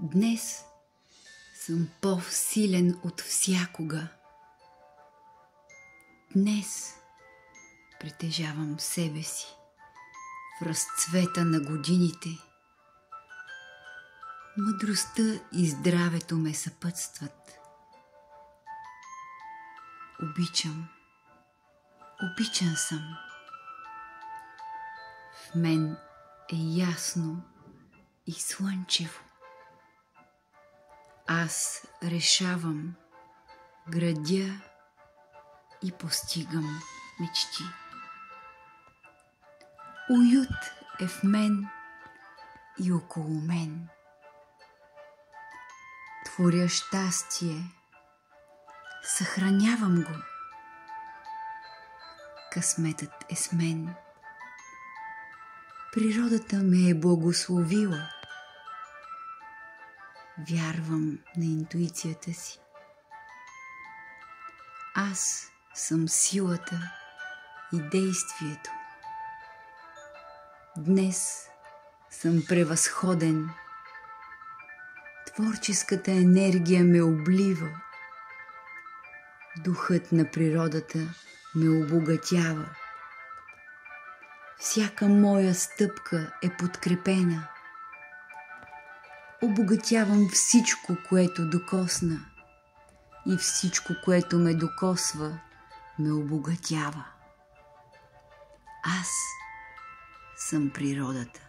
Днес съм по-силен от всякога. Днес притежавам себе си в разцвета на годините. Мъдростта и здравето ме съпътстват. Обичан съм. В мен е ясно и слънчево. Аз решавам, градя и постигам мечти. Уют е в мен и около мен. Творя щастие, съхранявам го. Късметът е с мен. Природата ме е благословила. Вярвам на интуицията си. Аз съм силата и действието. Днес съм превъзходен. Творческата енергия ме облива. Духът на природата ме обогатява. Всяка моя стъпка е подкрепена. Обогатявам всичко, което докосна, и всичко, което ме докосва, ме обогатява. Аз съм природата.